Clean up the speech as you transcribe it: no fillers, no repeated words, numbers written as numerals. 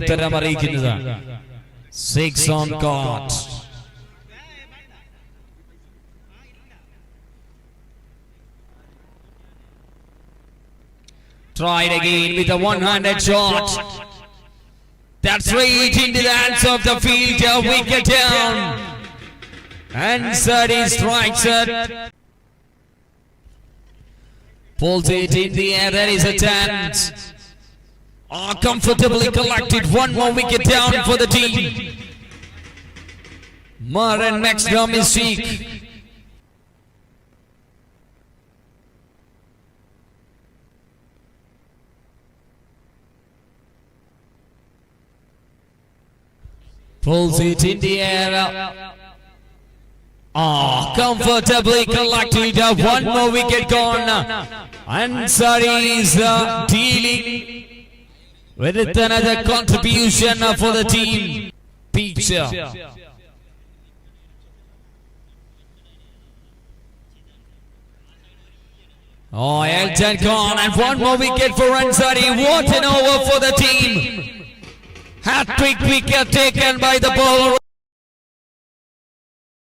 ഉത്തരം അറിയിക്കുന്നത് 6 on court. Tried again with a one-handed shot. That's right into the hands of the fielder. Wicket down. Answer is strikes it. Pulls it in the air. There is a chance. Comfortably collected. One more wicket down for the team. Maran Maxdom is seek. Pulls it in the air. Comfortably collected. One more wicket gone. Ansari is dealing with another contribution for the team. Picture. Elton gone and one more wicket for Ansari. What an over for the team. Hat-trick wicket taken by the bowler.